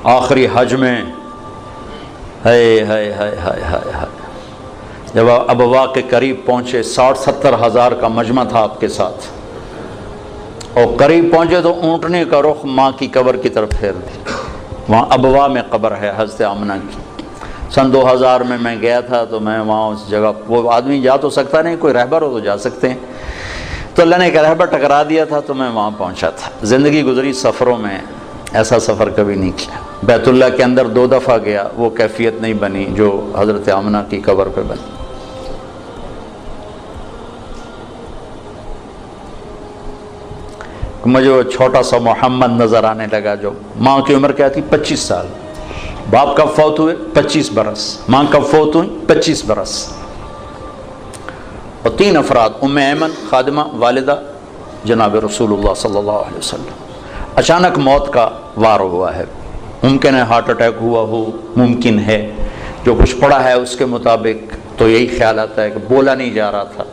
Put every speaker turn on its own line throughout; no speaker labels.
آخری حج میں جب ابوا کے قریب پہنچے، 60-70 ہزار کا مجمع تھا آپ کے ساتھ، اور قریب پہنچے تو اونٹنے کا رخ ماں کی قبر کی طرف پھیر دی۔ وہاں ابوا میں قبر ہے حضرت آمنہ کی۔ سن 2000 میں گیا تھا، تو میں وہاں اس جگہ، وہ آدمی جا تو سکتا نہیں، کوئی رہبر ہو تو جا سکتے ہیں، تو اللہ نے ایک رہبر ٹکرا دیا تھا، تو میں وہاں پہنچا تھا۔ زندگی گزری سفروں میں، ایسا سفر کبھی نہیں کیا۔ بیت اللہ کے اندر 2 دفعہ گیا، وہ کیفیت نہیں بنی جو حضرت آمنہ کی قبر پہ بنی۔ مجھے وہ چھوٹا سا محمد نظر آنے لگا، جو ماں کی عمر کیا تھی؟ 25 سال۔ باپ کب فوت ہوئے؟ 25 برس۔ ماں کب فوت ہوئی؟ 25 برس۔ اور 3 افراد، ام ایمن خادمہ، والدہ جناب رسول اللہ صلی اللہ علیہ وسلم۔ اچانک موت کا وار ہوا ہے، ممکن ہے ہارٹ اٹیک ہوا ہو، ممکن ہے، جو کچھ پڑا ہے اس کے مطابق تو یہی خیال آتا ہے کہ بولا نہیں جا رہا تھا،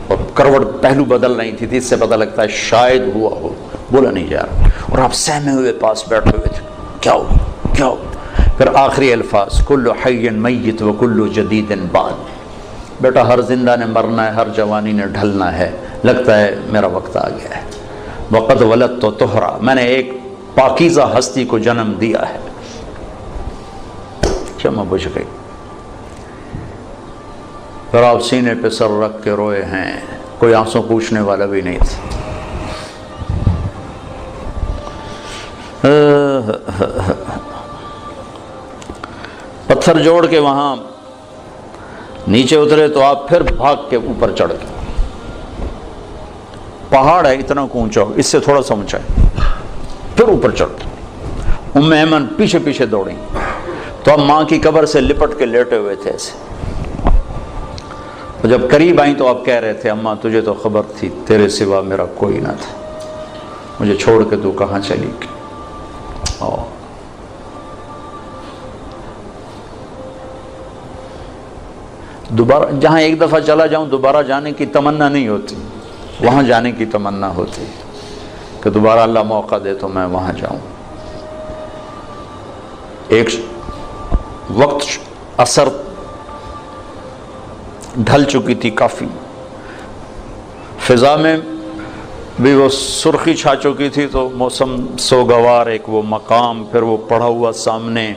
اور کروٹ پہلو بدل رہی تھی، اس سے پتہ لگتا ہے شاید ہوا ہو، بولا نہیں جا رہا، اور آپ سہمے ہوئے پاس بیٹھے ہوئے تھے، کیا ہو کیا ہو؟ پھر آخری الفاظ، کل حی میت و کل جدید بعد، بیٹا ہر زندہ نے مرنا ہے، ہر جوانی نے ڈھلنا ہے، لگتا ہے میرا وقت آ گیا ہے۔ وقد ولدت طہرا، میں نے ایک پاکیزہ ہستی کو جنم دیا ہے۔ شمع بجھ گئی، پھر آپ سینے پہ سر رکھ کے روئے ہیں، کوئی آنسو پوچھنے والا بھی نہیں تھا۔ پتھر جوڑ کے وہاں نیچے اترے تو آپ پھر بھاگ کے اوپر چڑھ گئے۔ پہاڑ ہے اتنا اونچا، اس سے تھوڑا سا اونچا ہے، پھر اوپر چڑھ گئے۔ ام ایمن پیچھے پیچھے دوڑی، تو اب ماں کی قبر سے لپٹ کے لیٹے ہوئے تھے ایسے۔ اور جب قریب آئیں تو آپ کہہ رہے تھے، اماں تجھے تو خبر تھی تیرے سوا میرا کوئی نہ تھا، مجھے چھوڑ کے تو کہاں چلی گئی۔ دوبارہ جہاں ایک دفعہ چلا جاؤں دوبارہ جانے کی تمنا نہیں ہوتی، وہاں جانے کی تمنا ہوتی کہ دوبارہ اللہ موقع دے تو میں وہاں جاؤں۔ ایک وقت عصر ڈھل چکی تھی کافی، فضا میں بھی وہ سرخی چھا چکی تھی، تو موسم سوگوار، ایک وہ مقام، پھر وہ پڑھا ہوا سامنے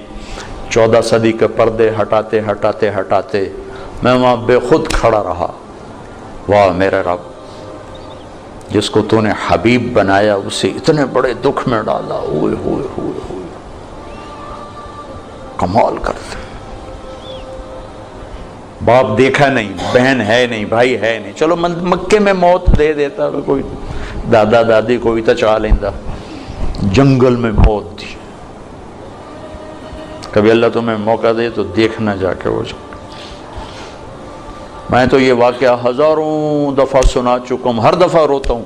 14 صدی کے پردے ہٹاتے ہٹاتے ہٹاتے میں وہاں بے خود کھڑا رہا۔ واہ میرے رب، جس کو تو نے حبیب بنایا اسے اتنے بڑے دکھ میں ڈالا، ہوئے ہوئے ہوئے ہوئے، کمال کرتے۔ باپ دیکھا نہیں، بہن ہے نہیں، بھائی ہے نہیں، چلو مکے میں موت دے دیتا، کوئی دادا دادی کوئی تو چاہ لیندہ، جنگل میں موت دی۔ کبھی اللہ تمہیں موقع دے تو دیکھنا جا کے وہ۔ میں تو یہ واقعہ ہزاروں دفعہ سنا چکا ہوں، ہر دفعہ روتا ہوں،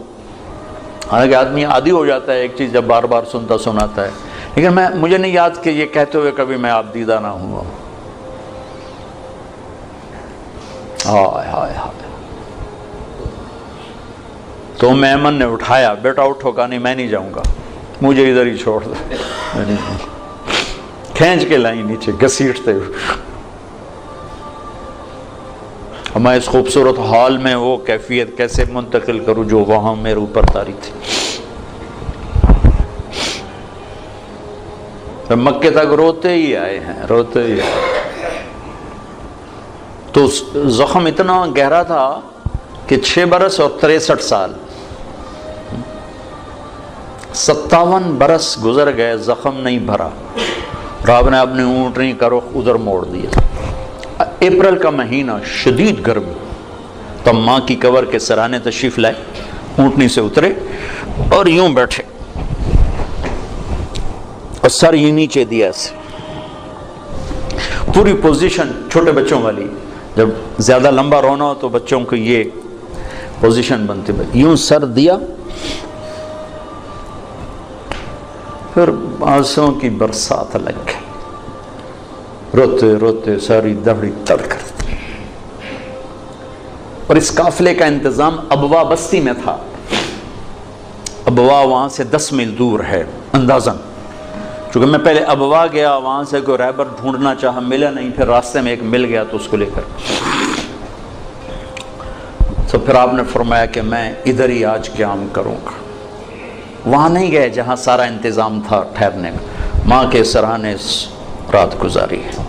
حالانکہ آدمی عادی ہو جاتا ہے ایک چیز جب بار بار سنتا سناتا ہے، لیکن مجھے نہیں یاد کہ یہ کہتے ہوئے کبھی میں آپ دیدہ نہ ہوں۔ ہائے ہائے ہائے۔ تو ایمن نے اٹھایا، بیٹا اٹھو، کہا نہیں میں نہیں جاؤں گا، مجھے ادھر ہی چھوڑ دو، کھینچ کے لائی نیچے گھسیٹتے ہوئے۔ میں اس خوبصورت حال میں وہ کیفیت کیسے منتقل کروں جو وہاں میرے اوپر طاری تھی۔ مکے تک روتے ہی آئے ہیں، روتے ہی آئے۔ تو زخم اتنا گہرا تھا کہ 6 برس اور 63 سال، 57 برس گزر گئے، زخم نہیں بھرا، رب نے اپنے اونٹنی کا رخ ادھر موڑ دیا۔ اپریل کا مہینہ، شدید گرمی، تب ماں کی قبر کے سرانے تشریف لائے، اونٹنی سے اترے اور یوں بیٹھے اور سر یہ نیچے دیا اسے، پوری پوزیشن چھوٹے بچوں والی، جب زیادہ لمبا رونا ہو تو بچوں کو یہ پوزیشن بنتی، یوں سر دیا، پھر آنسوں کی برسات لگ گئی، روتے روتے ساری دہڑی تڑ کرتی۔ اور اس قافلے کا انتظام ابوا بستی میں تھا۔ ابوا وہاں سے 10 میل دور ہے اندازاً، چونکہ میں پہلے ابوا گیا، وہاں سے کوئی رہبر ڈھونڈنا چاہا، ملا نہیں، پھر راستے میں ایک مل گیا تو اس کو لے کر تو پھر آپ نے فرمایا کہ میں ادھر ہی آج قیام کروں گا۔ وہاں نہیں گئے جہاں سارا انتظام تھا ٹھہرنے کا، ماں کے سرانے رات گزاری ہے۔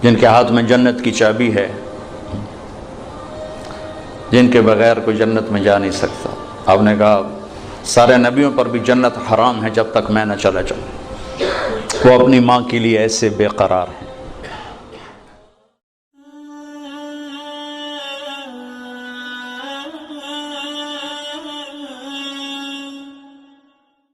جن کے ہاتھ میں جنت کی چابی ہے، جن کے بغیر کوئی جنت میں جا نہیں سکتا۔ آپ نے کہا سارے نبیوں پر بھی جنت حرام ہے جب تک میں نہ چلا جاؤں، وہ اپنی ماں کے لیے ایسے بے قرار ہیں۔